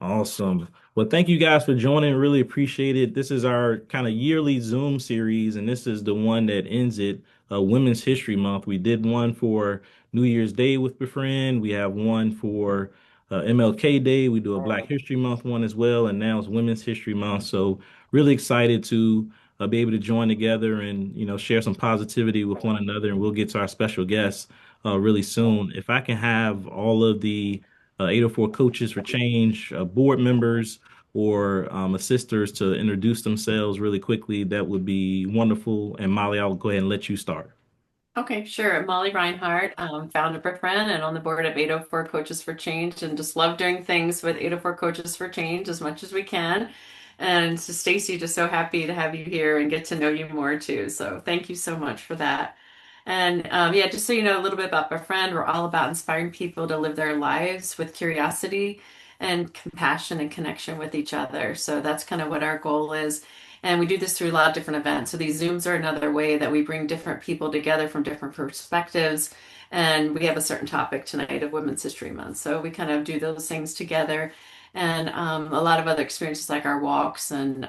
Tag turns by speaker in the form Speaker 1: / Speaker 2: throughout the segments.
Speaker 1: Awesome. Well, thank you guys for joining. Really appreciate it. This is our kind of yearly Zoom series, and this is the one that ends it, Women's History Month. We did one for New Year's Day with Befriend. We have one for MLK Day. We do a Black History Month one as well, and now it's Women's History Month. So really excited to be able to join together and share some positivity with one another. And we'll get to our special guests really soon. If I can have all of the 804 Coaches for Change board members or assisters to introduce themselves really quickly, that would be wonderful. And Molly, I'll go ahead and let you start.
Speaker 2: Okay, sure. Molly Reinhardt, founder of Befriend and on the board of 804 Coaches for Change, and just love doing things with 804 Coaches for Change as much as we can. And so, Stacy, just so happy to have you here and get to know you more too. So, thank you so much for that. And yeah, just so you know a little bit about Befriend, we're all about inspiring people to live their lives with curiosity and compassion and connection with each other. So, that's kind of what our goal is. And we do this through a lot of different events. So these Zooms are another way that we bring different people together from different perspectives. And we have a certain topic tonight of Women's History Month. So we kind of do those things together. And a lot of other experiences like our walks and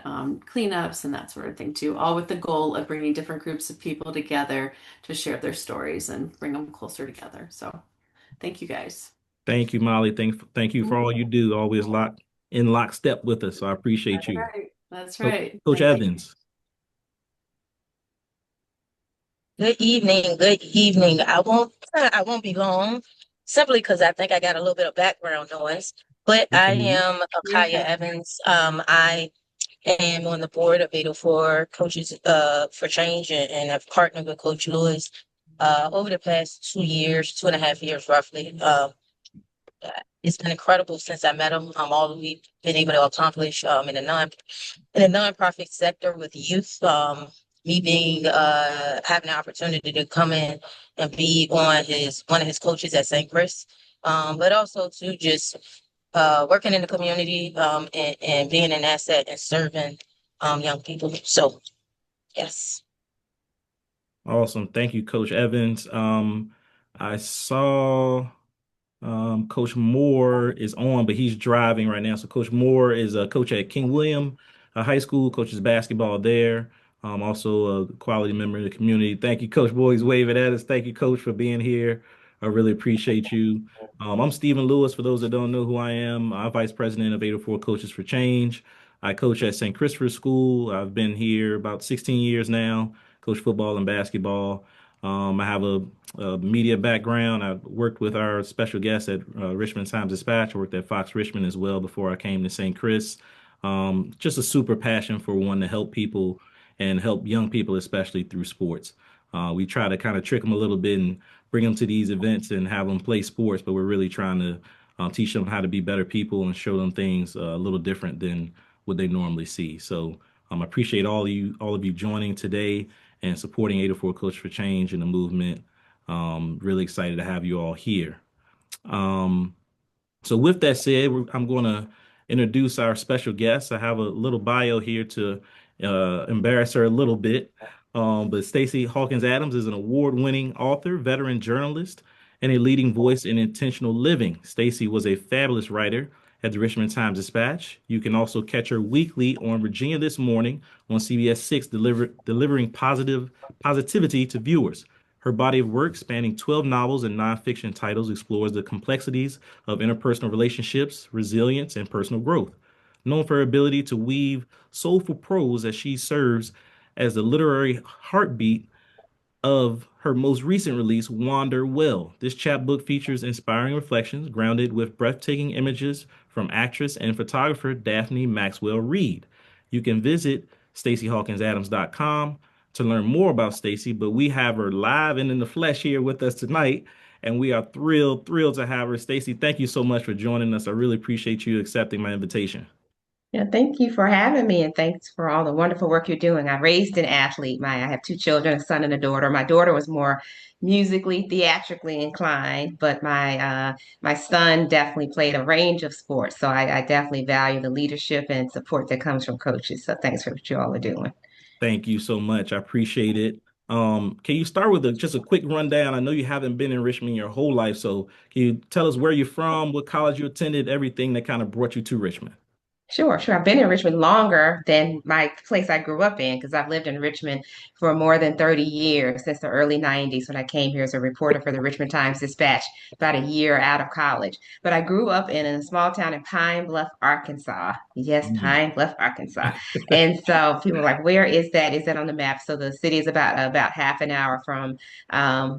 Speaker 2: cleanups and that sort of thing too, all with the goal of bringing different groups of people together to share their stories and bring them closer together. So thank you guys.
Speaker 1: Thank you, Molly. Thank you for all you do. Always in lockstep with us. So I appreciate
Speaker 2: That's
Speaker 1: you.
Speaker 2: right. That's right.
Speaker 1: Coach
Speaker 2: Thank you.
Speaker 1: Evans.
Speaker 3: Good evening. Good evening. I won't be long simply because I think I got a little bit of background noise. But I
Speaker 1: Okay.
Speaker 3: am
Speaker 2: You're
Speaker 3: Akaya
Speaker 2: okay.
Speaker 3: Evans. I am on the board of 804 Coaches for Change, and I've partnered with Coach Lewis over the past 2 years, 2.5 years roughly. It's been incredible since I met him. All that we've been able to accomplish in the nonprofit sector with youth. Me being having the opportunity to come in and be on his one of his coaches at St. Chris, but also to just working in the community and being an asset and serving young people. So yes.
Speaker 1: Awesome. Thank you, Coach Evans. I saw Coach Moore is on, but he's driving right now. So Coach Moore is a coach at King William High School, coaches basketball there. Also a quality member of the community. Thank you, Coach Boys, waving at us. Thank you, Coach, for being here. I really appreciate you. I'm Stephen Lewis. For those that don't know who I am, I'm Vice President of 804 Coaches for Change. I coach at St. Christopher's School. I've been here about 16 years now, coach football and basketball. I have a media background. I worked with our special guest at Richmond Times-Dispatch. I worked at Fox Richmond as well before I came to St. Chris. Just a super passion for one to help people and help young people, especially through sports. We try to kind of trick them a little bit and bring them to these events and have them play sports, but we're really trying to teach them how to be better people and show them things a little different than what they normally see. So I appreciate all of you joining today and supporting 804 Coach for Change and the movement. Really excited to have you all here. Um, so with that said, I'm going to introduce our special guest. I have a little bio here to embarrass her a little bit. But Stacy Hawkins Adams is an award-winning author, veteran journalist, and a leading voice in intentional living. Stacy was a fabulous writer at the Richmond Times-Dispatch. You can also catch her weekly on Virginia This Morning on CBS 6, delivering positivity to viewers. Her body of work, spanning 12 novels and nonfiction titles, explores the complexities of interpersonal relationships, resilience, and personal growth. Known for her ability to weave soulful prose as she serves as the literary heartbeat of her most recent release, Wander Well. This chapbook features inspiring reflections grounded with breathtaking images from actress and photographer Daphne Maxwell Reid. You can visit stacyhawkinsadams.com to learn more about Stacy, but we have her live and in the flesh here with us tonight, and we are thrilled to have her. Stacy, thank you so much for joining us. I really appreciate you accepting my invitation.
Speaker 4: Yeah, thank you for having me and thanks for all the wonderful work you're doing. I raised an athlete. I have two children, a son and a daughter. My daughter was more musically, theatrically inclined, but my son definitely played a range of sports. So I definitely value the leadership and support that comes from coaches. So thanks for what you all are doing.
Speaker 1: Thank you so much. I appreciate it. Can you start with just a quick rundown? I know you haven't been in Richmond your whole life, so can you tell us where you're from, what college you attended, everything that kind of brought you to Richmond?
Speaker 4: Sure, sure. I've been in Richmond longer than my place I grew up in because I've lived in Richmond for more than 30 years since the early 90s when I came here as a reporter for the Richmond Times-Dispatch about a year out of college. But I grew up in a small town in Pine Bluff, Arkansas. Yes,
Speaker 1: Mm.
Speaker 4: Pine Bluff, Arkansas. And so people are like, where is that? Is that on the map? So the city is about half an hour from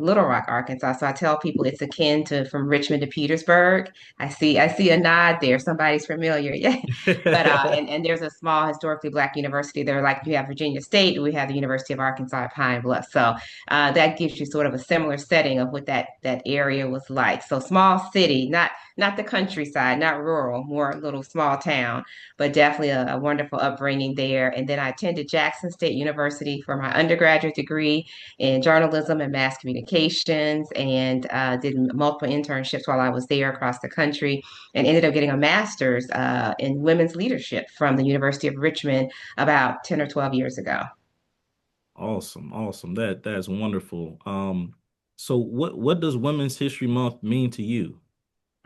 Speaker 4: Little Rock, Arkansas. So I tell people it's akin to from Richmond to Petersburg. I see a nod there. Somebody's familiar. Yeah. But and there's a small historically black university there, like you have Virginia State, we have the University of Arkansas at Pine Bluff. So that gives you sort of a similar setting of what that area was like. So small city, not the countryside, not rural, more little small town, but definitely a wonderful upbringing there. And then I attended Jackson State University for my undergraduate degree in journalism and mass communications, and did multiple internships while I was there across the country and ended up getting a master's in women's leadership from the University of Richmond about 10 or 12 years ago.
Speaker 1: Awesome, awesome. That's wonderful. So what does Women's History Month mean to you?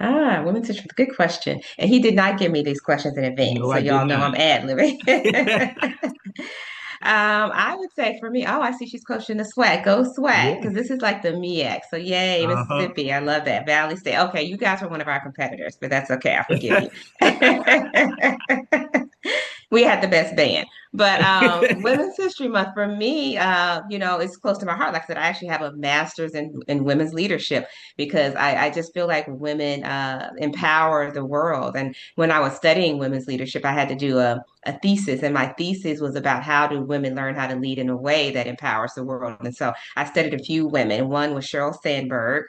Speaker 4: Women's history, good question. And he did not give me these questions in advance,
Speaker 1: No,
Speaker 4: so
Speaker 1: I did
Speaker 4: y'all know
Speaker 1: not.
Speaker 4: I'm ad-libbing. I would say for me, oh, I see she's coaching the SWAC. Go SWAC,
Speaker 1: Yeah.
Speaker 4: because this is like the MEAC. So yay,
Speaker 1: Uh-huh.
Speaker 4: Mississippi. I love that. Valley State. Okay, you guys are one of our competitors, but that's okay. I forgive you. We had the best band. But Women's History Month for me, it's close to my heart. Like I said, I actually have a master's in women's leadership because I just feel like women empower the world. And when I was studying women's leadership, I had to do a thesis, and my thesis was about how do women learn how to lead in a way that empowers the world. And so I studied a few women. One was Sheryl Sandberg.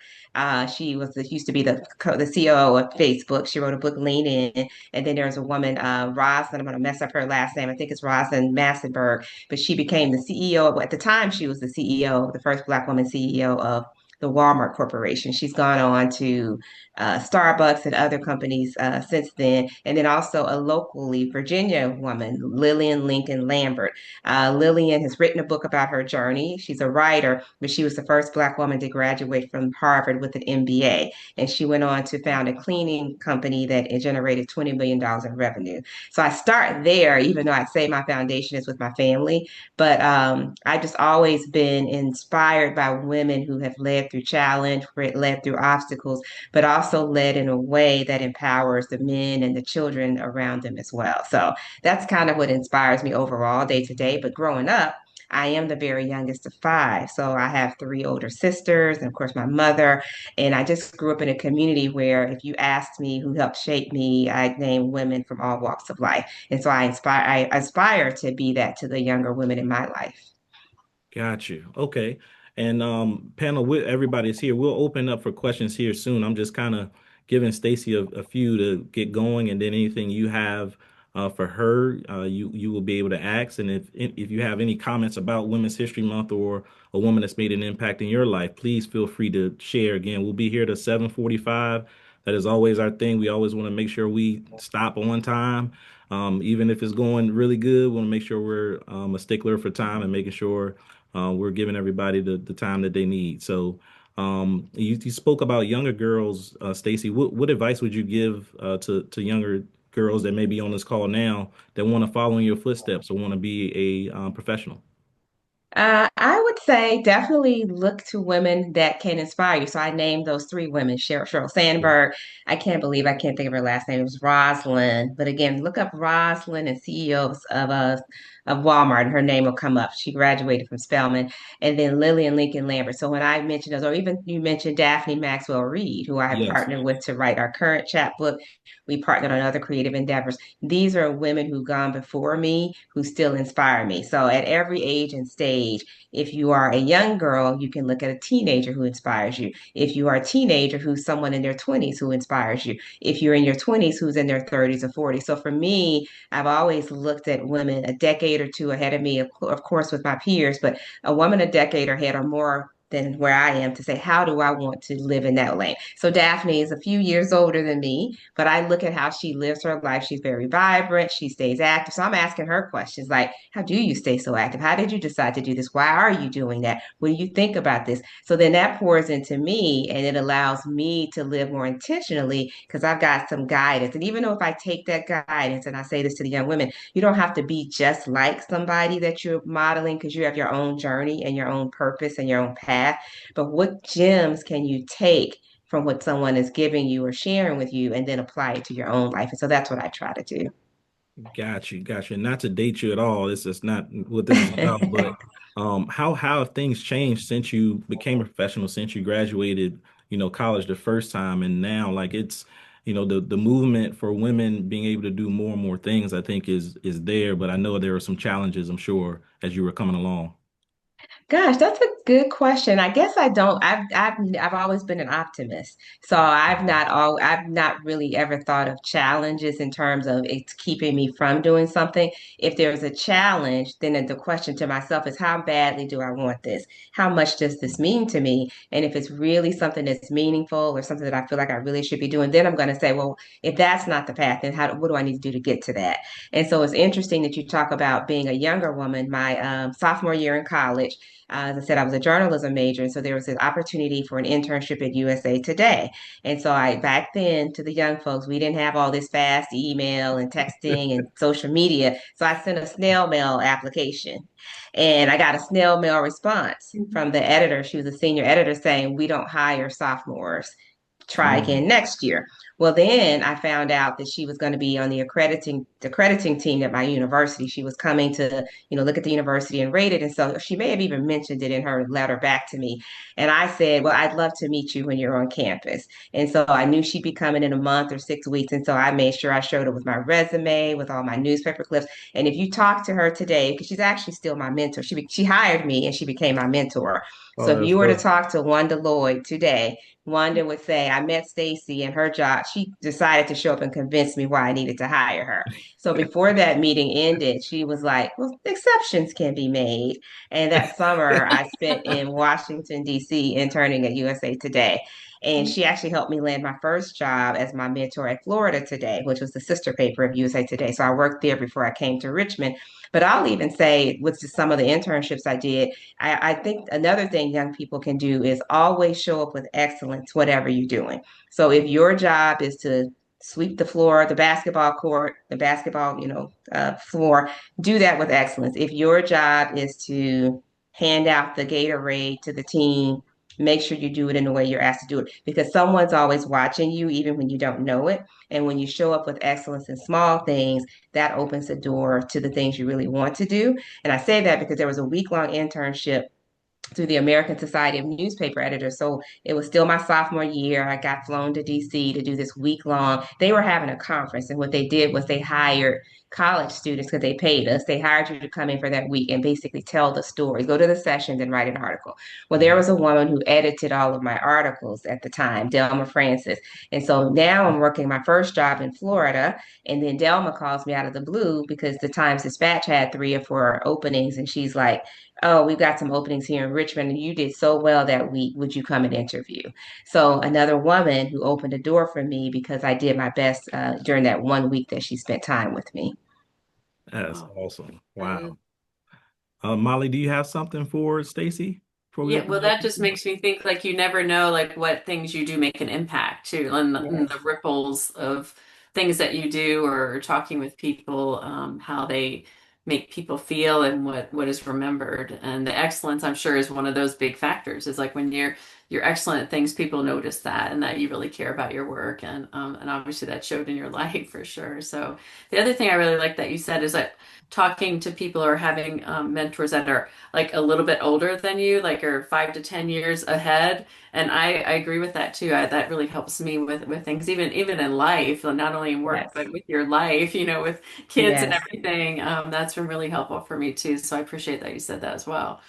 Speaker 4: She used to be the COO of Facebook. She wrote a book, Lean In. And then there's a woman, Roslyn, I'm going to mess up her last name. I think it's Roslyn Massenberg, but she became the CEO. At the time, she was the CEO, the first Black woman CEO of the Walmart Corporation. She's gone on to Starbucks and other companies since then. And then also a locally Virginia woman, Lillian Lincoln Lambert. Lillian has written a book about her journey. She's a writer, but she was the first Black woman to graduate from Harvard with an MBA. And she went on to found a cleaning company that it generated $20 million in revenue. So I start there, even though I say my foundation is with my family. But I've just always been inspired by women who have led through challenge, led through obstacles, but also led in a way that empowers the men and the children around them as well. So that's kind of what inspires me overall day to day. But growing up, I am the very youngest of five. So I have three older sisters, and of course, my mother. And I just grew up in a community where if you asked me who helped shape me, I'd name women from all walks of life. And so I aspire to be that to the younger women in my life.
Speaker 1: Got you. Okay. And panel with everybody's here. We'll open up for questions here soon. I'm just kind of giving Stacy a few to get going, and then anything you have for her, you will be able to ask. And if you have any comments about Women's History Month or a woman that's made an impact in your life, please feel free to share. Again, we'll be here to 7:45. That is always our thing. We always want to make sure we stop on time. Even if it's going really good, we want to make sure we're a stickler for time and making sure we're giving everybody the time that they need. So you spoke about younger girls, Stacy. What advice would you give to younger girls that may be on this call now that want to follow in your footsteps or want to be a professional?
Speaker 4: I would say definitely look to women that can inspire you. So I named those three women, Sheryl Sandberg. I can't believe I can't think of her last name. It was Rosalind. But again, look up Rosalind and CEOs of Walmart, and her name will come up. She graduated from Spelman. And then Lillian Lincoln Lambert. So when I mentioned those, or even you mentioned Daphne Maxwell Reed, who I have
Speaker 1: Yes.
Speaker 4: partnered with to write our current chapbook. We partnered on other creative endeavors. These are women who've gone before me who still inspire me. So at every age and stage, if you are a young girl, you can look at a teenager who inspires you. If you are a teenager, who's someone in their 20s who inspires you. If you're in your 20s, who's in their 30s or 40s. So for me, I've always looked at women a decade or two ahead of me, of course, with my peers, but a woman a decade ahead or more than where I am to say, how do I want to live in that lane? So Daphne is a few years older than me, but I look at how she lives her life. She's very vibrant. She stays active. So I'm asking her questions like, how do you stay so active? How did you decide to do this? Why are you doing that? What do you think about this? So then that pours into me and it allows me to live more intentionally because I've got some guidance. And even though if I take that guidance, and I say this to the young women, you don't have to be just like somebody that you're modeling because you have your own journey and your own purpose and your own path. But what gems can you take from what someone is giving you or sharing with you and then apply it to your own life? And so that's what I try to do.
Speaker 1: Got you, got you. Not to date you at all. This is not what this is about, but how have things changed since you became a professional, since you graduated, college the first time, and now like it's, the movement for women being able to do more and more things, I think is there, but I know there are some challenges, I'm sure, as you were coming along.
Speaker 4: Gosh, that's a good question. I guess I don't. I've always been an optimist, so I've not really ever thought of challenges in terms of it's keeping me from doing something. If there's a challenge, then the question to myself is, how badly do I want this? How much does this mean to me? And if it's really something that's meaningful or something that I feel like I really should be doing, then I'm going to say, well, if that's not the path, then what do I need to do to get to that? And so it's interesting that you talk about being a younger woman. My sophomore year in college. As I said, I was a journalism major, and so there was an opportunity for an internship at USA Today. And so back then, to the young folks, we didn't have all this fast email and texting and social media. So I sent a snail mail application, and I got a snail mail response from the editor. She was a senior editor saying, "We don't hire sophomores. Try
Speaker 1: Oh,
Speaker 4: again next year." Well, then I found out that she was going to be on the accrediting team at my university. She was coming to, look at the university and rate it. And so she may have even mentioned it in her letter back to me. And I said, well, I'd love to meet you when you're on campus. And so I knew she'd be coming in a month or 6 weeks. And so I made sure I showed up with my resume, with all my newspaper clips. And if you talk to her today, because she's actually still my mentor, she hired me and she became my mentor.
Speaker 1: oh,
Speaker 4: So if
Speaker 1: that's
Speaker 4: you were to
Speaker 1: dope.
Speaker 4: talk to Wanda Lloyd today, Wanda would say, I met Stacy and her job. She decided to show up and convince me why I needed to hire her. So before that meeting ended, she was like, well, exceptions can be made. And that summer I spent in Washington, D.C., interning at USA Today. And she actually helped me land my first job as my mentor at Florida Today, which was the sister paper of USA Today. So I worked there before I came to Richmond. But I'll even say, with just some of the internships I did, I think another thing young people can do is always show up with excellence, whatever you're doing. So if your job is to sweep the floor, the basketball court, the basketball, floor, do that with excellence. If your job is to hand out the Gatorade to the team, make sure you do it in the way you're asked to do it because someone's always watching you, even when you don't know it. And when you show up with excellence in small things, that opens the door to the things you really want to do. And I say that because there was a week-long internship through the American Society of Newspaper Editors. So it was still my sophomore year. I got flown to DC to do this week long. They were having a conference, and what they did was they hired college students because they paid us. They hired you to come in for that week and basically tell the stories, go to the sessions and write an article. Well, there was a woman who edited all of my articles at the time, Delma Francis. And so now I'm working my first job in Florida. And then Delma calls me out of the blue because the Times Dispatch had 3 or 4 openings. And she's like, oh, we've got some openings here in Richmond, and you did so well that week. Would you come and interview? So another woman who opened a door for me because I did my best during that one week that she spent time with me.
Speaker 1: That's
Speaker 2: Oh,
Speaker 1: awesome.
Speaker 2: and
Speaker 1: Wow. Molly, do you have something for Stacy before we
Speaker 2: yeah,
Speaker 1: open
Speaker 2: well,
Speaker 1: it up?
Speaker 2: that just makes me think like you never know like what things you do make an impact too, and the
Speaker 4: Yes,
Speaker 2: ripples of things that you do or talking with people, how they make people feel and what is remembered. And the excellence, I'm sure, is one of those big factors. Is like when you're excellent at things, people notice that and that you really care about your work, and obviously that showed in your life for sure. So the other thing I really like that you said is that talking to people or having mentors that are like a little bit older than you, like are 5 to 10 years ahead. And I agree with that too. That really helps me with things, even in life, not only in work,
Speaker 4: yes,
Speaker 2: but with your life, with kids and
Speaker 4: yes.
Speaker 2: everything. That's been really helpful for me too. So I appreciate that you said that as well.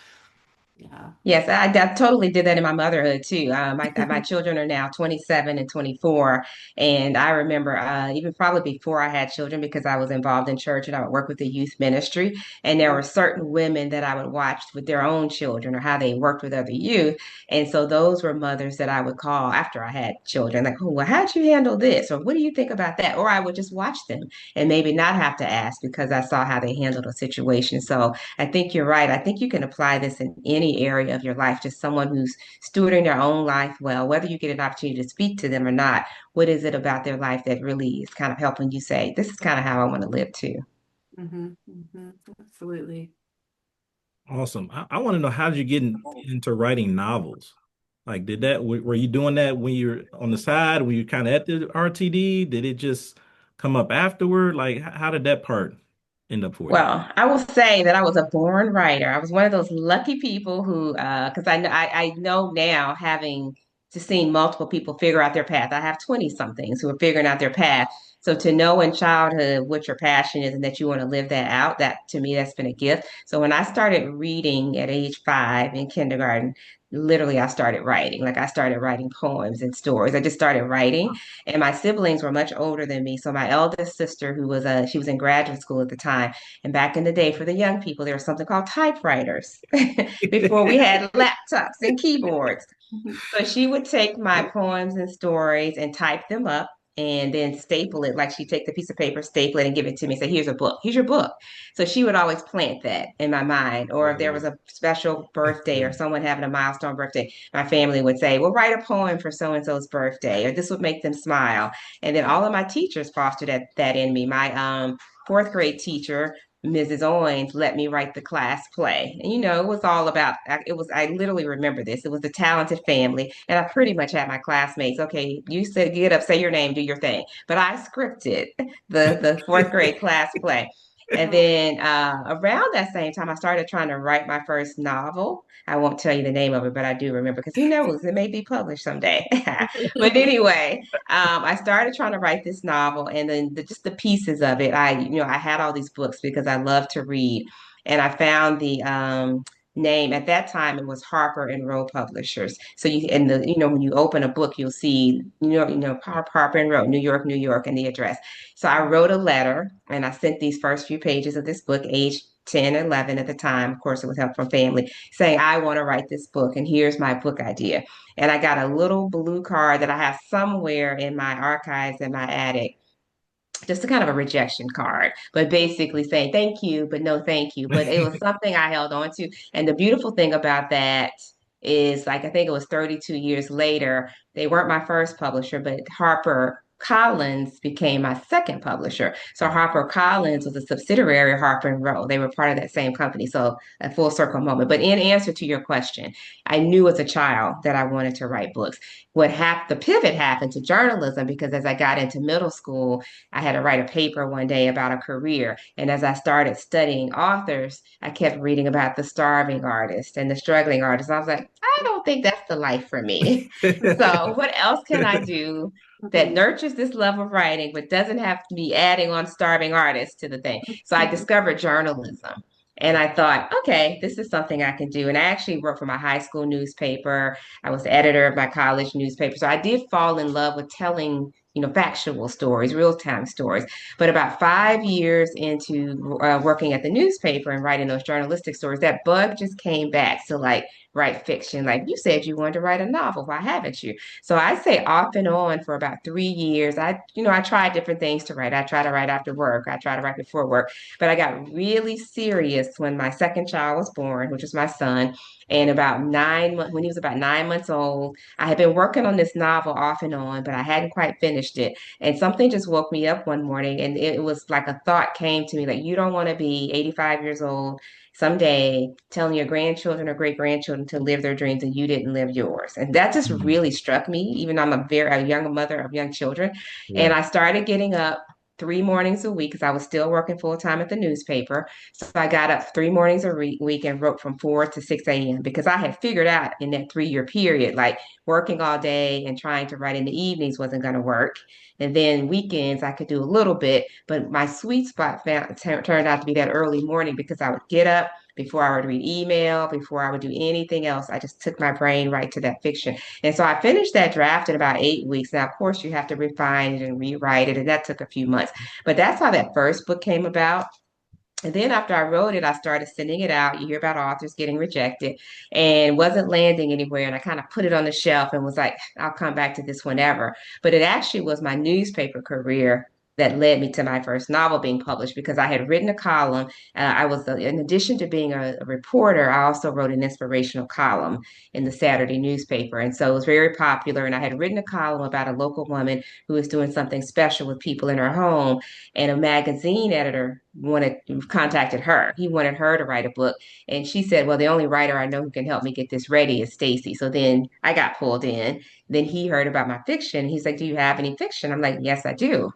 Speaker 2: Yeah.
Speaker 4: Yes, I totally did that in my motherhood too. My children are now 27 and 24. And I remember even probably before I had children, because I was involved in church and I would work with the youth ministry. And there were certain women that I would watch with their own children or how they worked with other youth. And so those were mothers that I would call after I had children, like, oh, well, how'd you handle this? Or what do you think about that? Or I would just watch them and maybe not have to ask because I saw how they handled a situation. So I think you're right. I think you can apply this in any area of your life, just someone who's stewarding their own life well, whether you get an opportunity to speak to them or not. What is it about their life that really is kind of helping you say, this is kind of how I want to live too?
Speaker 2: Absolutely.
Speaker 1: Awesome. I want to know, how did you get into writing novels? Like, were you doing that when you're on the side, when you kind of at the RTD? Did it just come up afterward? Like, how did that part end up for you?
Speaker 4: Well, I will say that I was a born writer. I was one of those lucky people who, because I know now, having just seen multiple people figure out their path. I have 20 somethings who are figuring out their path. So to know in childhood what your passion is and that you want to live that out, that to me, that's been a gift. So when I started reading at age 5 in kindergarten, literally I started writing. Like I started writing poems and stories. I just started writing. And my siblings were much older than me. So my eldest sister, she was in graduate school at the time, and back in the day, for the young people, there was something called typewriters before we had laptops and keyboards. So she would take my poems and stories and type them up and then staple it. Like she'd take the piece of paper, staple it, and give it to me. Say, here's a book. Here's your book. So she would always plant that in my mind. Or if there was
Speaker 1: Wow.
Speaker 4: a special birthday or someone having a milestone birthday, my family would say, well, write a poem for so and so's birthday, or this would make them smile. And then all of my teachers fostered that in me. My fourth grade teacher, Mrs. Owens, let me write the class play. And it was all about, I literally remember this. It was a talented family. And I pretty much had my classmates, okay, you said, get up, say your name, do your thing. But I scripted the fourth grade class play. And then around that same time, I started trying to write my first novel. I won't tell you the name of it, but I do remember because who knows, it may be published someday. But anyway, I started trying to write this novel, and then just the pieces of it. I had all these books because I love to read, and I found the name at that time. It was Harper and Row Publishers. So when you open a book, you'll see Harper and Row, New York, New York, and the address. So I wrote a letter, and I sent these first few pages of this book, age 10, 11 at the time. Of course, it was help from family, saying, I want to write this book, and here's my book idea. And I got a little blue card that I have somewhere in my archives in my attic, just a kind of a rejection card, but basically saying thank you, but no thank you. But it was something I held on to. And the beautiful thing about that is, like, I think it was 32 years later, they weren't my first publisher, but Harper Collins became my second publisher. So Harper Collins was a subsidiary of Harper and Row. They were part of that same company. So a full circle moment. But in answer to your question, I knew as a child that I wanted to write books. The pivot happened to journalism because as I got into middle school, I had to write a paper one day about a career. And as I started studying authors, I kept reading about the starving artist and the struggling artist. I was like, I don't think that's the life for me. So, what else can I do that nurtures this love of writing, but doesn't have to be adding on starving artists to the thing? So, I discovered journalism. And I thought, okay, this is something I can do. And I actually worked for my high school newspaper. I was the editor of my college newspaper. So I did fall in love with telling factual stories, real time stories. But about 5 years into working at the newspaper and writing those journalistic stories, that bug just came back to like write fiction. Like you said, you wanted to write a novel. Why haven't you? So I say off and on for about 3 years. I tried different things to write. I try to write after work. I try to write before work. But I got really serious when my second child was born, which was my son. And when he was about 9 months old, I had been working on this novel off and on, but I hadn't quite finished it. And something just woke me up one morning, and it was like a thought came to me like, you don't want to be 85 years old someday telling your grandchildren or great grandchildren to live their dreams and you didn't live yours. And that just
Speaker 1: Mm.
Speaker 4: really struck me, even though I'm a young mother of young children. And
Speaker 1: Yeah.
Speaker 4: I started getting up 3 mornings a week because I was still working full time at the newspaper. So I got up 3 mornings a week and wrote from 4 to 6 a.m. because I had figured out in that 3 year period, like working all day and trying to write in the evenings wasn't going to work. And then weekends I could do a little bit, but my sweet spot turned out to be that early morning because I would get up. Before I would read email, before I would do anything else, I just took my brain right to that fiction. And so I finished that draft in about 8 weeks. Now, of course, you have to refine it and rewrite it, and that took a few months. But that's how that first book came about. And then after I wrote it, I started sending it out. You hear about authors getting rejected and wasn't landing anywhere. And I kind of put it on the shelf and was like, I'll come back to this whenever. But it actually was my newspaper career that led me to my first novel being published because I had written a column. In addition to being a reporter, I also wrote an inspirational column in the Saturday newspaper. And so it was very popular. And I had written a column about a local woman who was doing something special with people in her home, and a magazine editor wanted contacted her. He wanted her to write a book, and she said, "Well, the only writer I know who can help me get this ready is Stacy." So then I got pulled in. Then he heard about my fiction. He's like, "Do you have any fiction?" I'm like, "Yes, I do."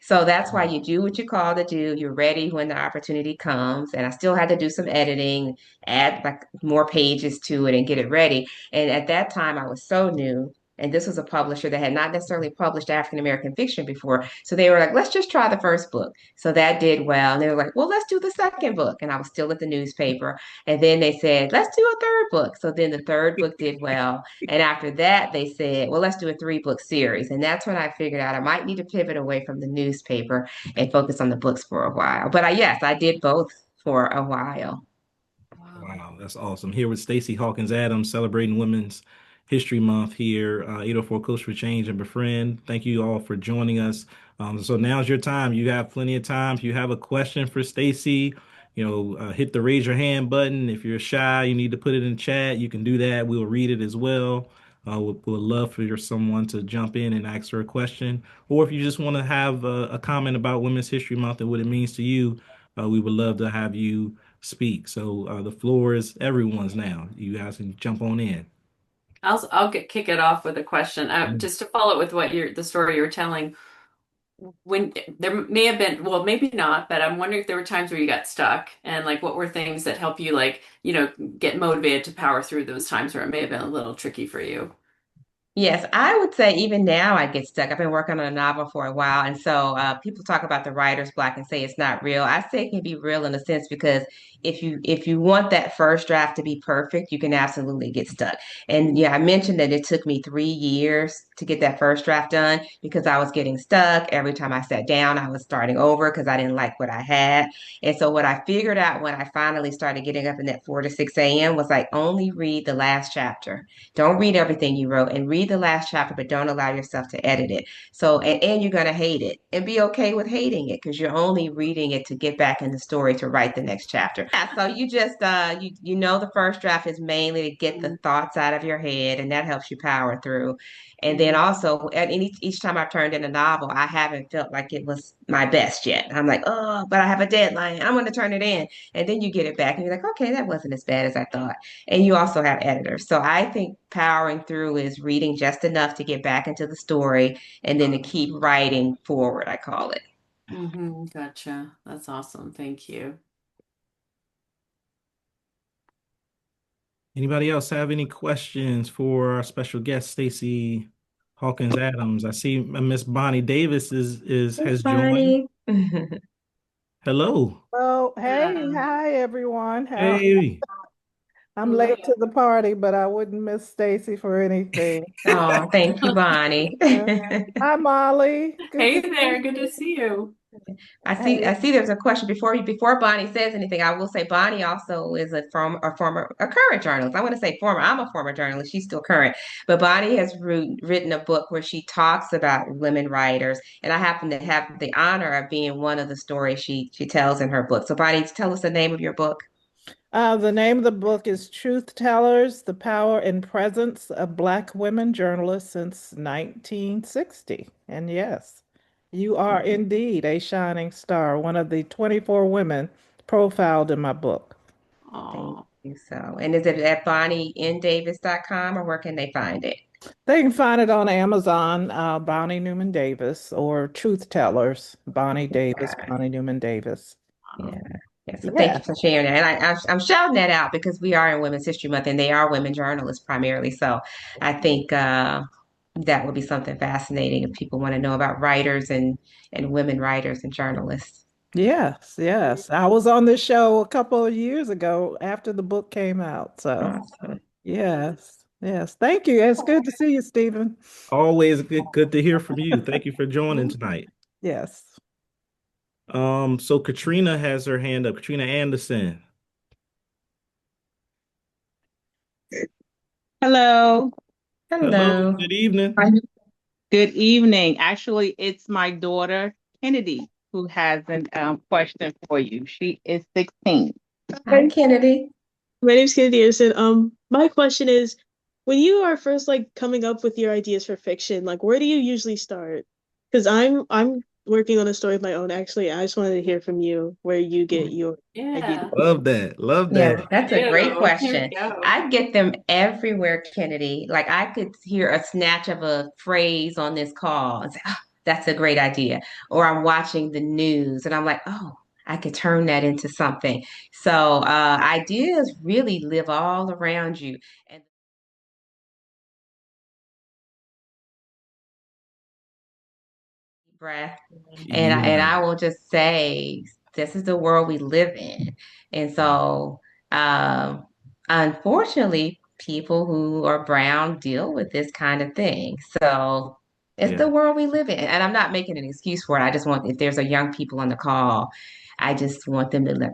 Speaker 4: So that's why you do what you call to do. You're ready when the opportunity comes. And I still had to do some editing, add like more pages to it and get it ready. And at that time, I was so new. And this was a publisher that had not necessarily published African American fiction before. So they were like, let's just try the first book. So that did well. And they were like, well, let's do the second book. And I was still at the newspaper. And then they said, let's do a third book. So then the third book did well. And after that, they said, well, let's do a 3 book series. And that's when I figured out I might need to pivot away from the newspaper and focus on the books for a while. But yes, I did both for a while.
Speaker 2: Wow.
Speaker 1: Wow, that's awesome. Here with Stacy Hawkins Adams, celebrating Women's History Month here, 804 Coach for Change and Befriend. Thank you all for joining us. So now's your time. You have plenty of time. If you have a question for Stacy, hit the raise your hand button. If you're shy, you need to put it in chat. You can do that. We'll read it as well. We'll love for someone to jump in and ask her a question. Or if you just want to have a comment about Women's History Month and what it means to you, we would love to have you speak. So the floor is everyone's now. You guys can jump on in.
Speaker 2: I'll kick it off with a question. Just to follow up with the story you were telling. When there may have been, well, maybe not, but I'm wondering if there were times where you got stuck and like what were things that help you like, get motivated to power through those times where it may have been a little tricky for you.
Speaker 4: Yes, I would say even now I get stuck. I've been working on a novel for a while, and so people talk about the writer's block and say it's not real. I say it can be real in a sense because if you want that first draft to be perfect, you can absolutely get stuck. And yeah, I mentioned that it took me 3 years to get that first draft done because I was getting stuck. Every time I sat down, I was starting over because I didn't like what I had. And so what I figured out when I finally started getting up in that 4 to 6 a.m. was like only read the last chapter. Don't read everything you wrote and read the last chapter, but don't allow yourself to edit it. So, and you're going to hate it and be okay with hating it because you're only reading it to get back in the story to write the next chapter. Yeah, so you just, you know, the first draft is mainly to get the thoughts out of your head, and that helps you power through. And then also, at each time I've turned in a novel, I haven't felt like it was my best yet. I'm like, oh, but I have a deadline. I'm going to turn it in. And then you get it back and you're like, okay, that wasn't as bad as I thought. And you also have editors. So I think powering through is reading just enough to get back into the story and then to keep writing forward, I call it.
Speaker 2: Gotcha. That's awesome. Thank you.
Speaker 1: Anybody else have any questions for our special guest, Stacy Hawkins Adams? I see Miss Bonnie Davis is
Speaker 4: Hey,
Speaker 1: has joined.
Speaker 4: Bonnie.
Speaker 1: Hello.
Speaker 5: Oh, hey,
Speaker 2: Um,
Speaker 5: hi everyone. How
Speaker 1: Hey.
Speaker 5: I'm late to the party, but I wouldn't miss Stacy for anything.
Speaker 4: Oh, thank you, Bonnie.
Speaker 5: Uh, Hi Molly. Good
Speaker 2: Hey
Speaker 5: to see
Speaker 2: there, good to
Speaker 5: you.
Speaker 2: see you.
Speaker 4: I
Speaker 5: Hey.
Speaker 4: see there's a question before Bonnie says anything. I will say Bonnie also is a current journalist. I want to say former. I'm a former journalist. She's still current. But Bonnie has written a book where she talks about women writers, and I happen to have the honor of being one of the stories she tells in her book. So Bonnie, tell us the name of your book.
Speaker 5: The name of the book is Truth Tellers: The Power and Presence of Black Women Journalists Since 1960. And yes, you are indeed a shining star, one of the 24 women profiled in my book.
Speaker 4: Thank
Speaker 2: Oh,
Speaker 4: you. So, and is it at bonniendavis.com or where can they find it?
Speaker 5: They can find it on Amazon, Bonnie Newman Davis, or Truth Tellers, Bonnie Davis, Bonnie Newman Davis.
Speaker 4: Yeah. Yeah. So thank
Speaker 5: Yeah.
Speaker 4: you for sharing that. And I'm shouting that out because we are in Women's History Month and they are women journalists primarily. So I think that would be something fascinating if people want to know about writers and women writers and journalists.
Speaker 5: Yes, yes. I was on this show a couple of years ago after the book came out. So,
Speaker 4: Awesome.
Speaker 5: yes, yes. Thank you. It's good to see you, Stephen.
Speaker 1: Always good to hear from you. Thank you for joining
Speaker 5: Mhm.
Speaker 1: tonight.
Speaker 5: Yes.
Speaker 1: So Katrina has her hand up. Katrina Anderson.
Speaker 6: Hello.
Speaker 1: Hello,
Speaker 4: Hello.
Speaker 1: good evening.
Speaker 6: Hi. Good evening. Actually, it's my daughter, Kennedy, who has a question for you. She is 16.
Speaker 4: Hi,
Speaker 7: Okay.
Speaker 4: Kennedy.
Speaker 7: My name's Kennedy Anderson. My question is, when you are first like coming up with your ideas for fiction, like where do you usually start? Because I'm working on a story of my own, actually. I just wanted to hear from you where you get your ideas.
Speaker 2: Yeah,
Speaker 1: Love that. Love
Speaker 4: Yeah,
Speaker 1: that.
Speaker 4: that's a great
Speaker 2: you. Here
Speaker 4: question.
Speaker 2: we go.
Speaker 4: I get them everywhere, Kennedy. Like I could hear a snatch of a phrase on this call and say, oh, that's a great idea. Or I'm watching the news and I'm like, oh, I could turn that into something. So ideas really live all around you. And breath. And
Speaker 1: Yeah,
Speaker 4: I will just say, this is the world we live in. And so, um, unfortunately, people who are brown deal with this kind of thing. So it's the
Speaker 1: yeah,
Speaker 4: world we live in. And I'm not making an excuse for it. I just want, if there's a young people on the call, I just want them to let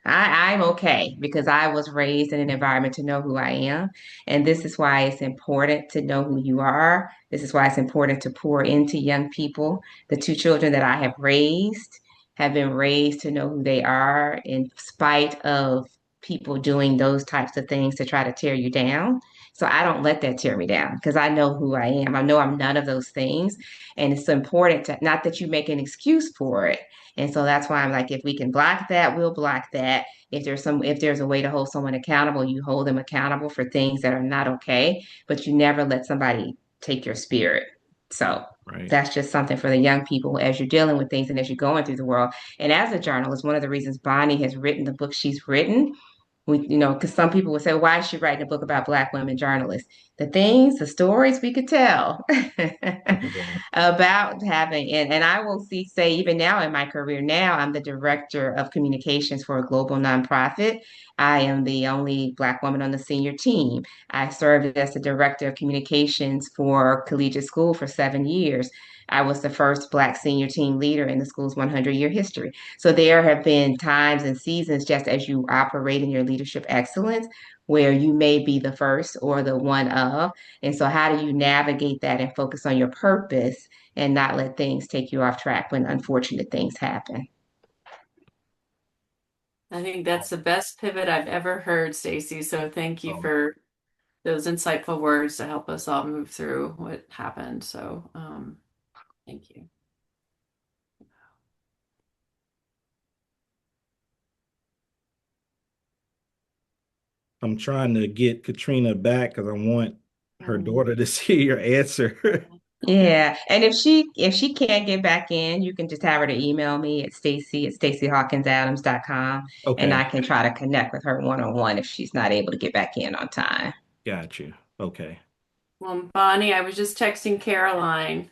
Speaker 4: I'm okay because I was raised in an environment to know who I am. And this is why it's important to know who you are. This is why it's important to pour into young people. The two children that I have raised have been raised to know who they are in spite of people doing those types of things to try to tear you down. So I don't let that tear me down because I know who I am. I know I'm none of those things. And it's important to not that you make an excuse for it, and so that's why I'm like, if we can block that, we'll block that. If there's a way to hold someone accountable, you hold them accountable for things that are not okay, but you never let somebody take your spirit. So
Speaker 1: right.
Speaker 4: that's just something for the young people as you're dealing with things and as you're going through the world. And as a journalist, one of the reasons Bonnie has written the book she's written, because some people would say, why is she writing a book about Black women journalists? The things, the stories we could tell
Speaker 1: Yeah.
Speaker 4: about having, and I will say, even now in my career now, I'm the director of communications for a global nonprofit. I am the only Black woman on the senior team. I served as the director of communications for collegiate school for 7 years. I was the first Black senior team leader in the school's 100-year history. So there have been times and seasons, just as you operate in your leadership excellence, where you may be the first or the one of. And so, how do you navigate that and focus on your purpose and not let things take you off track when unfortunate things happen?
Speaker 2: I think that's the best pivot I've ever heard, Stacy. So thank you
Speaker 1: Um,
Speaker 2: for those insightful words to help us all move through what happened. So, thank you.
Speaker 1: I'm trying to get Katrina back because I want her daughter to see your answer.
Speaker 4: Yeah, and if she can't get back in, you can just have her to email me at Stacy at StacyHawkinsAdams.com, and
Speaker 1: Okay,
Speaker 4: I can try to connect with her one on one if she's not able to get back in on time.
Speaker 1: got you. Okay.
Speaker 2: Well, Bonnie, I was just texting Caroline.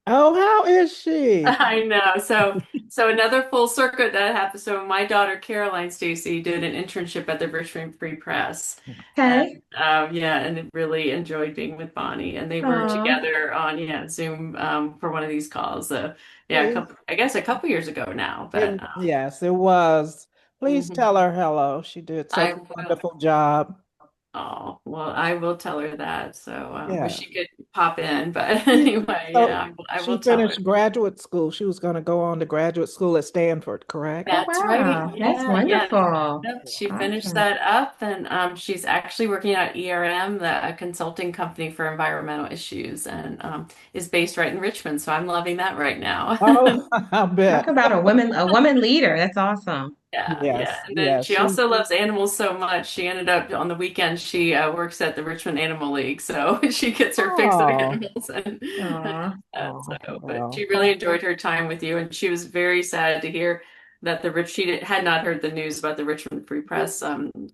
Speaker 5: Oh, how is she?
Speaker 2: I know. So another full circuit that happened. So my daughter Caroline Stacy did an internship at the Richmond Free Press, and
Speaker 4: Okay.
Speaker 2: yeah, and really enjoyed being with Bonnie. And they were
Speaker 4: Oh,
Speaker 2: together on Zoom for one of these calls. Yeah,
Speaker 5: Please.
Speaker 2: I guess a couple years ago now. But
Speaker 5: Yes, it was. Please
Speaker 2: mhm.
Speaker 5: tell her hello. She did such
Speaker 2: I
Speaker 5: a
Speaker 2: will.
Speaker 5: wonderful job.
Speaker 2: Oh, well, I will tell her that. So wish
Speaker 5: Yeah.
Speaker 2: she could pop in, but
Speaker 5: She,
Speaker 2: anyway,
Speaker 5: so
Speaker 2: I
Speaker 5: she
Speaker 2: will tell her.
Speaker 5: finished graduate school. She was going to go on to graduate school at Stanford, correct?
Speaker 4: oh
Speaker 2: That's right.
Speaker 4: wow, that's
Speaker 2: Yeah, yeah.
Speaker 4: wonderful.
Speaker 2: Yep, she finished
Speaker 4: Awesome.
Speaker 2: that up, and she's actually working at ERM, a consulting company for environmental issues, and is based right in Richmond. So I'm loving that right now.
Speaker 5: Oh, I
Speaker 4: Talk
Speaker 5: bet.
Speaker 4: about a woman leader. That's awesome.
Speaker 2: Yeah, yeah.
Speaker 5: Yes,
Speaker 2: And then
Speaker 5: yes.
Speaker 2: she also loves animals so much. She ended up on the weekend. She works at the Richmond Animal League, so she gets her fix of
Speaker 5: Oh,
Speaker 2: animals, and
Speaker 4: Aw.
Speaker 5: oh,
Speaker 2: But
Speaker 5: well.
Speaker 2: she really enjoyed her time with you, and she was very sad to hear that had not heard the news about the Richmond Free Press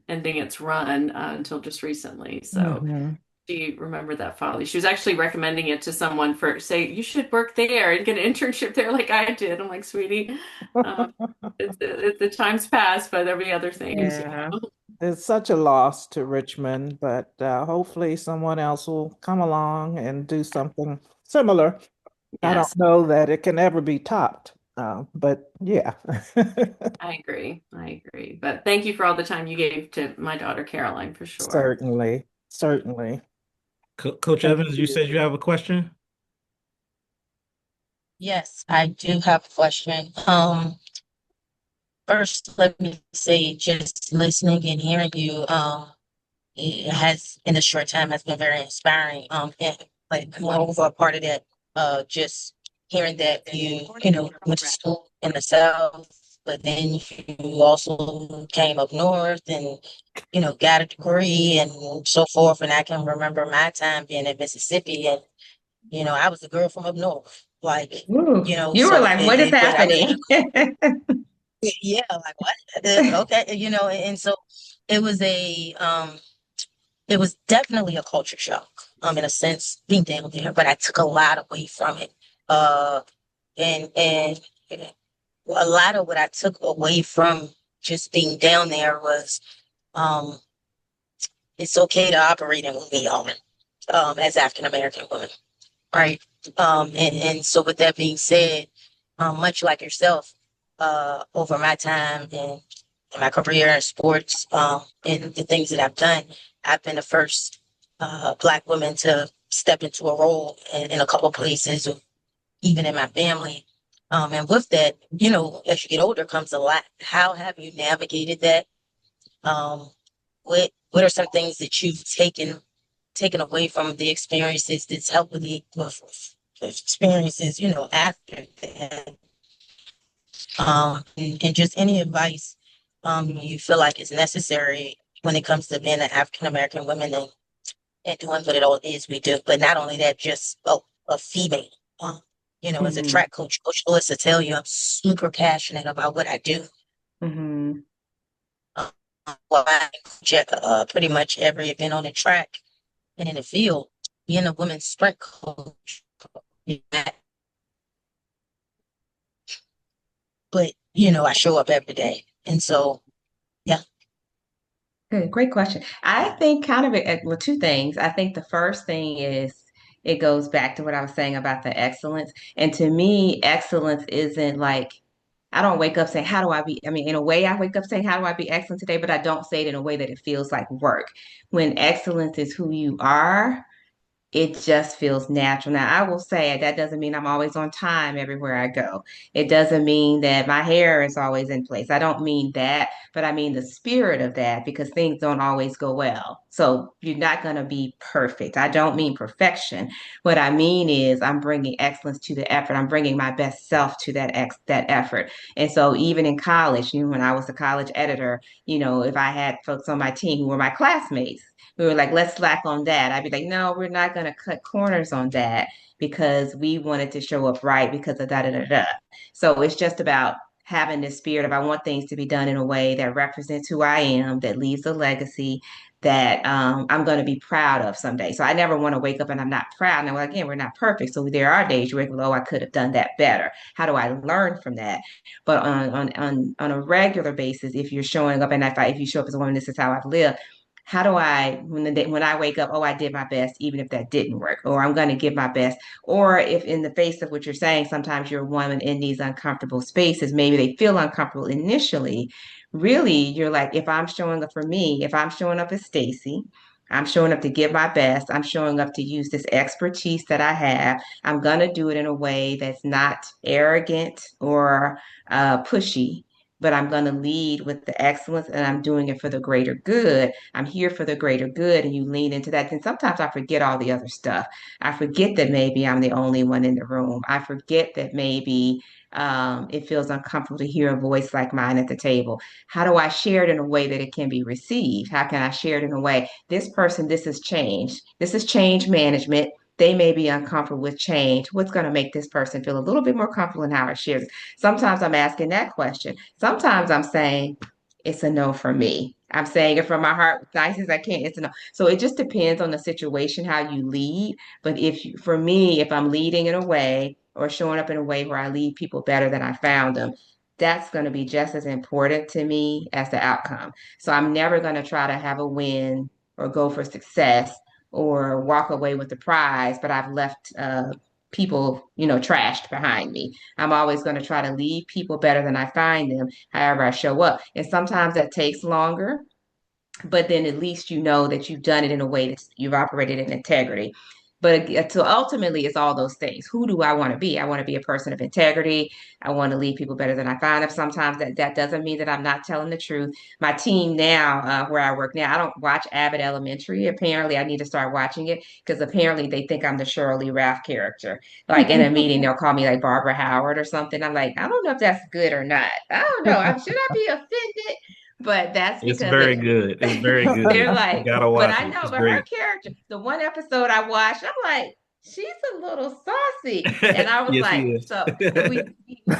Speaker 2: ending its run until just recently. So
Speaker 5: Hmm.
Speaker 2: she remembered that fondly. She was actually recommending it to someone for, say, you should work there and get an internship there like I did. I'm like, sweetie, um, the time's passed, but there'll be other things.
Speaker 4: Yeah.
Speaker 5: It's such a loss to Richmond, but hopefully someone else will come along and do something similar. I don't
Speaker 2: Yes,
Speaker 5: know that it can ever be topped, but yeah.
Speaker 2: I agree. I agree. But thank you for all the time you gave to my daughter Caroline for sure.
Speaker 5: Certainly, certainly.
Speaker 1: Coach
Speaker 5: Thank
Speaker 1: Evans, you
Speaker 5: you.
Speaker 1: said you have a question?
Speaker 3: Yes, I do have a question. First, let me say, just listening and hearing you, it has in a short time has been very inspiring. And like moreover, a part of that, just hearing that you went to school in the South, but then you also came up north and got a degree and so forth. And I can remember my time being in Mississippi, and I was the girl from up north, like
Speaker 4: Ooh, you were
Speaker 3: so
Speaker 4: like, what is
Speaker 3: but I was
Speaker 4: happening?
Speaker 3: yeah, like what? Okay, and so it was it was definitely a culture shock, in a sense, being down there, but I took a lot away from it. Uh, and a lot of what I took away from just being down there was, um, it's okay to operate in who we are, as African American women, right? And so with that being said, much like yourself, over my time in my career in sports, and the things that I've done, I've been the first Black woman to step into a role in a couple of places, or even in my family. And with that, as you get older comes a lot. How have you navigated that? Um, what are some things that you've taken away from the experiences that's helped with the experiences, after that? And just any advice you feel like is necessary when it comes to being an African American woman and doing what it all is we do. But not only that, just a female. Um, as a
Speaker 4: Hmm.
Speaker 3: track coach, Coach Lewis will tell you I'm super passionate about what I do.
Speaker 4: Hmm.
Speaker 3: Um, well, I coach at pretty much every event on the track and in the field. Being a women's sprint coach, but I show up every day, and so yeah.
Speaker 4: Good, great question. I think kind of well, two things. I think the first thing is it goes back to what I was saying about the excellence. And to me, excellence isn't like I don't wake up saying, how do I be? I mean, in a way, I wake up saying, how do I be excellent today? But I don't say it in a way that it feels like work. When excellence is who you are, it just feels natural. Now, I will say that doesn't mean I'm always on time everywhere I go. It doesn't mean that my hair is always in place. I don't mean that, but I mean the spirit of that because things don't always go well. So you're not going to be perfect. I don't mean perfection. What I mean is I'm bringing excellence to the effort. I'm bringing my best self to that effort. And so even in college, when I was a college editor, if I had folks on my team who were my classmates, we were like, let's slack on that. I'd be like, no, we're not going to cut corners on that because we wanted to show up right because of da da da da. So it's just about having this spirit of I want things to be done in a way that represents who I am, that leaves a legacy that I'm going to be proud of someday. So I never want to wake up and I'm not proud. Now, again, we're not perfect. So there are days you wake up, oh, I could have done that better. How do I learn from that? But on a regular basis, if you're showing up and if you show up as a woman, this is how I've lived, how do I when I wake up, oh, I did my best, even if that didn't work, or I'm going to give my best, or if in the face of what you're saying, sometimes you're a woman in these uncomfortable spaces, maybe they feel uncomfortable initially. Really, you're like, if I'm showing up for me, if I'm showing up as Stacy, I'm showing up to give my best. I'm showing up to use this expertise that I have. I'm going to do it in a way that's not arrogant or pushy, but I'm going to lead with the excellence and I'm doing it for the greater good. I'm here for the greater good. And you lean into that. And sometimes I forget all the other stuff. I forget that maybe I'm the only one in the room. I forget that maybe it feels uncomfortable to hear a voice like mine at the table. How do I share it in a way that it can be received? How can I share it in a way, this person, this is change. This is change management. They may be uncomfortable with change. What's going to make this person feel a little bit more comfortable in how I share this? Sometimes I'm asking that question. Sometimes I'm saying, it's a no for me. I'm saying it from my heart, nice as I can. It's a no. So it just depends on the situation, how you lead. But for me, if I'm leading in a way or showing up in a way where I lead people better than I found them, that's going to be just as important to me as the outcome. So I'm never going to try to have a win or go for success or walk away with the prize, but I've left people, trashed behind me. I'm always going to try to lead people better than I find them, however I show up. And sometimes that takes longer, but then at least you know that you've done it in a way that you've operated in integrity. But so ultimately, it's all those things. Who do I want to be? I want to be a person of integrity. I want to lead people better than I find them. Sometimes that doesn't mean that I'm not telling the truth. My team now, where I work now, I don't watch Abbott Elementary. Apparently, I need to start watching it because apparently they think I'm the Shirley Ralph character. Like in a meeting, they'll call me like Barbara Howard or something. I'm like, I don't know if that's good or not. I don't know. Should I be offended? But that's
Speaker 1: It's
Speaker 4: because
Speaker 1: very good. It's very
Speaker 4: they're
Speaker 1: good. You
Speaker 4: like,
Speaker 1: gotta
Speaker 4: but
Speaker 1: watch
Speaker 4: I
Speaker 1: it.
Speaker 4: know,
Speaker 1: It's
Speaker 4: but her
Speaker 1: great.
Speaker 4: character, the one episode I watched, I'm like, she's a little saucy. And I was
Speaker 1: Yes,
Speaker 4: like,
Speaker 1: he is.
Speaker 4: so, and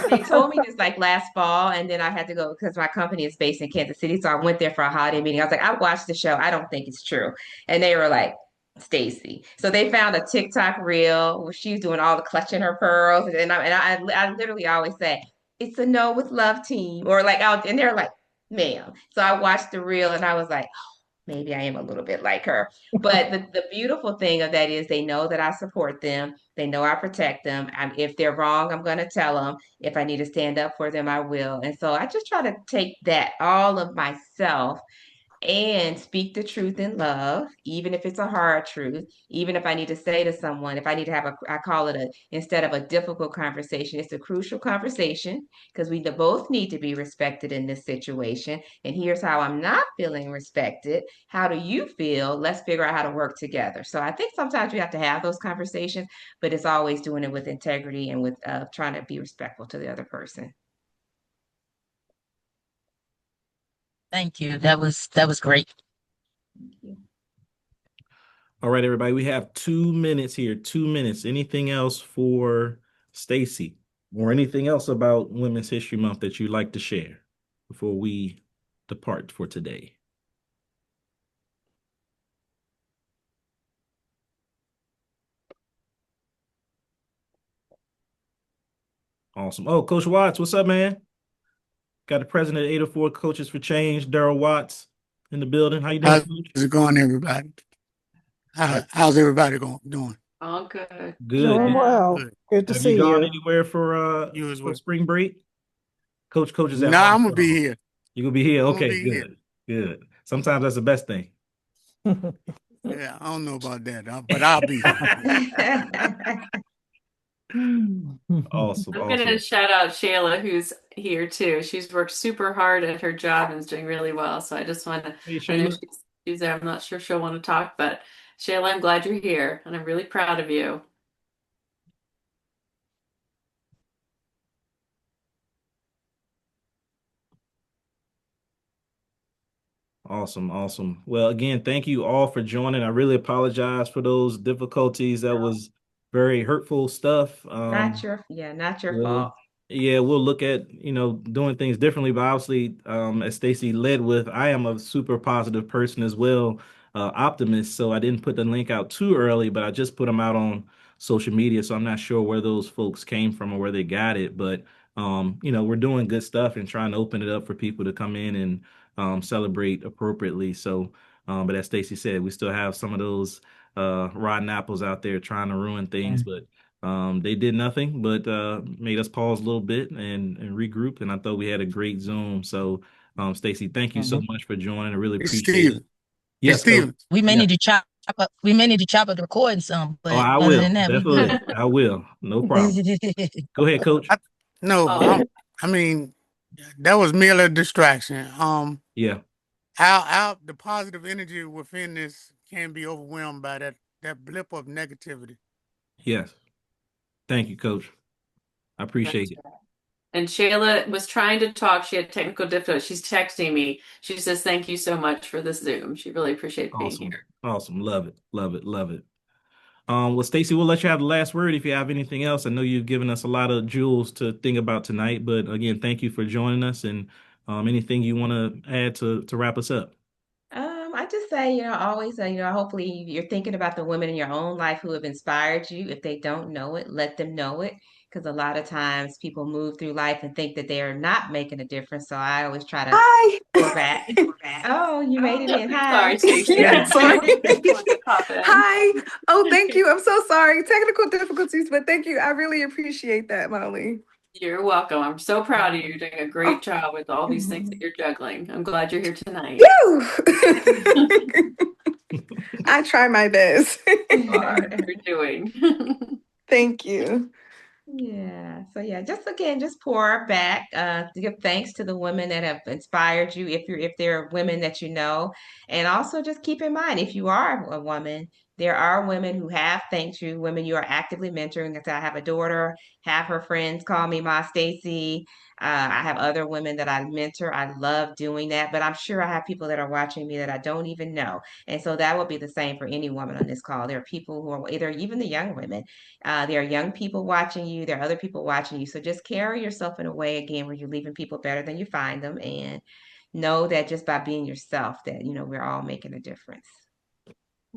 Speaker 4: they told me this like last fall, and then I had to go because my company is based in Kansas City. So I went there for a holiday meeting. I was like, I watched the show. I don't think it's true. And they were like, Stacy. So they found a TikTok reel where she's doing all the clutching her pearls. And I literally always say, it's a no with love team. Or like, and they're like, ma'am. So I watched the reel and I was like, maybe I am a little bit like her. But the beautiful thing of that is they know that I support them. They know I protect them. If they're wrong, I'm going to tell them. If I need to stand up for them, I will. And so I just try to take that all of myself and speak the truth in love, even if it's a hard truth, even if I need to say to someone, if I need to have I call it instead of a difficult conversation, it's a crucial conversation because we both need to be respected in this situation. And here's how I'm not feeling respected. How do you feel? Let's figure out how to work together. So I think sometimes you have to have those conversations, but it's always doing it with integrity and with trying to be respectful to the other person.
Speaker 3: Thank you. That was great.
Speaker 1: All right, everybody. We have 2 minutes here. 2 minutes. Anything else for Stacy or anything else about Women's History Month that you'd like to share before we depart for today? Awesome. Oh, Coach Watts, what's up, man? Got the president of 804 Coaches for Change, Daryl Watts, in the building. How you doing,
Speaker 8: How's
Speaker 1: Coach?
Speaker 8: it going, everybody? How's everybody doing?
Speaker 2: All good.
Speaker 1: Good.
Speaker 5: Doing
Speaker 2: Yeah.
Speaker 5: well.
Speaker 8: Good.
Speaker 5: Good to
Speaker 1: Have you
Speaker 5: see
Speaker 1: gone
Speaker 5: you.
Speaker 1: anywhere
Speaker 8: You as
Speaker 1: for
Speaker 8: well.
Speaker 1: spring break? Coach is at
Speaker 8: Nah,
Speaker 1: home
Speaker 8: I'm gonna be
Speaker 1: still.
Speaker 8: here.
Speaker 1: You gonna be here?
Speaker 8: I'm gonna
Speaker 1: Okay,
Speaker 8: be here.
Speaker 1: good, good. Sometimes that's the best thing.
Speaker 8: Yeah, I don't know about that, but I'll be here.
Speaker 1: Awesome,
Speaker 2: I'm gonna
Speaker 1: awesome.
Speaker 2: shout out Shayla, who's here too. She's worked super hard at her job and is doing really well. So I just want to,
Speaker 1: Hey,
Speaker 2: I know
Speaker 1: Shayla.
Speaker 2: she's there. I'm not sure she'll want to talk, but Shayla, I'm glad you're here and I'm really proud of you.
Speaker 1: Awesome, awesome. Well, again, thank you all for joining. I really apologize for those difficulties. That
Speaker 4: No,
Speaker 1: was very hurtful stuff.
Speaker 4: not your
Speaker 1: We'll,
Speaker 4: fault.
Speaker 1: yeah, we'll look at, doing things differently, but obviously, as Stacy led with, I am a super positive person as well, optimist. So I didn't put the link out too early, but I just put them out on social media. So I'm not sure where those folks came from or where they got it, but we're doing good stuff and trying to open it up for people to come in and celebrate appropriately. So, but as Stacy said, we still have some of those rotten apples out there trying to ruin things, but they did nothing but made us pause a little bit and regroup. And I thought we had a great Zoom. So, Stacy, thank you so much for joining. I really
Speaker 8: Hey,
Speaker 1: appreciate it.
Speaker 8: Steven. Hey,
Speaker 1: Yes, Coach.
Speaker 8: Steven.
Speaker 3: We may
Speaker 1: Yeah.
Speaker 3: need to chop up the recording some,
Speaker 1: Oh,
Speaker 3: but
Speaker 1: I
Speaker 3: other
Speaker 1: will.
Speaker 3: than that, we
Speaker 1: Definitely.
Speaker 3: good.
Speaker 1: I will. No problem. Go ahead, Coach.
Speaker 8: I, no,
Speaker 2: Oh,
Speaker 8: I mean, that was merely a distraction.
Speaker 1: Yeah.
Speaker 8: Our the positive energy within this can be overwhelmed by that blip of negativity.
Speaker 1: Yes. Thank you, Coach. I appreciate
Speaker 2: that's
Speaker 1: it.
Speaker 2: right. And Shayla was trying to talk. She had technical difficulties. She's texting me. She says, "Thank you so much for this Zoom. She really appreciated being
Speaker 1: Awesome.
Speaker 2: here."
Speaker 1: Awesome. Love it. Love it. Love it. Well, Stacy, we'll let you have the last word if you have anything else. I know you've given us a lot of jewels to think about tonight, but again, thank you for joining us and anything you want to add to wrap us up.
Speaker 4: I just say, always, hopefully you're thinking about the women in your own life who have inspired you. If they don't know it, let them know it. Because a lot of times people move through life and think that they are not making a difference. So I always try to
Speaker 9: Hi.
Speaker 4: pour back. Oh, you made it in.
Speaker 2: Sorry,
Speaker 4: Hi.
Speaker 2: Stacy.
Speaker 9: Yeah, sorry.
Speaker 2: Pop in.
Speaker 9: Hi. Oh, thank you. I'm so sorry. Technical difficulties, but thank you. I really appreciate that, Molly.
Speaker 2: You're welcome. I'm so proud of you. You're doing a great
Speaker 9: Oh.
Speaker 2: job with all these things that you're juggling. I'm glad you're here tonight.
Speaker 9: Phew. I try my best.
Speaker 2: You're doing.
Speaker 9: Thank you.
Speaker 4: Yeah. So yeah, just again, just pour back, to give thanks to the women that have inspired you, if there are women that you know. And also just keep in mind, if you are a woman, there are women who have thanked you, women you are actively mentoring. As I have a daughter, have her friends call me Ma Stacy. I have other women that I mentor. I love doing that, but I'm sure I have people that are watching me that I don't even know. And so that will be the same for any woman on this call. There are people who are either even the young women, there are young people watching you. There are other people watching you. So just carry yourself in a way, again, where you're leaving people better than you find them. And know that just by being yourself, that, we're all making a difference.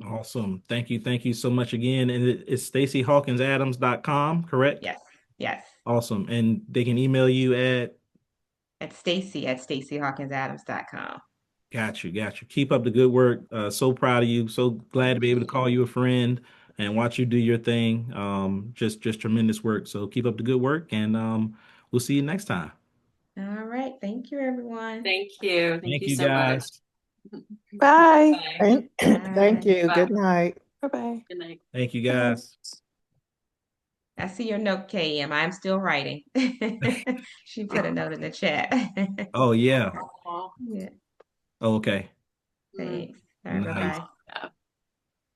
Speaker 1: Awesome. Thank you. Thank you so much again. And it's stacyhawkinsadams.com, correct?
Speaker 4: Yes. Yes.
Speaker 1: Awesome. And they can email you at
Speaker 4: At Stacy at stacyhawkinsadams.com.
Speaker 1: got you, got you. Keep up the good work. So proud of you. So glad to be able to call you a friend and watch you do your thing. Just tremendous work. So keep up the good work, and we'll see you next time.
Speaker 4: All right. Thank you, everyone.
Speaker 2: Thank you. Thank
Speaker 1: Thank
Speaker 2: you
Speaker 1: you,
Speaker 2: so much.
Speaker 1: guys.
Speaker 9: Bye.
Speaker 2: Bye.
Speaker 5: Thank
Speaker 4: Bye.
Speaker 5: you.
Speaker 2: Bye.
Speaker 5: Good night.
Speaker 9: Bye-bye.
Speaker 2: Good night.
Speaker 1: Thank you, guys.
Speaker 4: I see your note, KM. I'm still writing. She put a note in the chat.
Speaker 1: Oh yeah.
Speaker 2: Aw.
Speaker 4: Yeah.
Speaker 1: Oh, okay.
Speaker 4: Thanks. All right.
Speaker 1: Nice.
Speaker 4: Bye-bye.
Speaker 2: Yeah,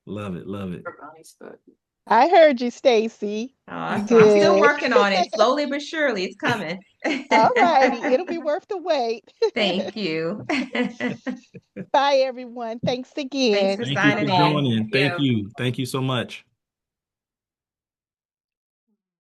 Speaker 1: Love it. Love it.
Speaker 2: for Bonnie's book.
Speaker 5: I heard you, Stacy.
Speaker 4: Awesome. I'm still
Speaker 5: Good.
Speaker 4: working on it. Slowly but surely, it's coming.
Speaker 5: All righty. It'll be worth the wait.
Speaker 4: Thank you.
Speaker 5: Bye, everyone. Thanks
Speaker 4: Thanks
Speaker 5: again.
Speaker 4: for
Speaker 1: Thank you for
Speaker 4: signing in.
Speaker 1: joining. Thank
Speaker 2: You.
Speaker 1: you. Thank you so much.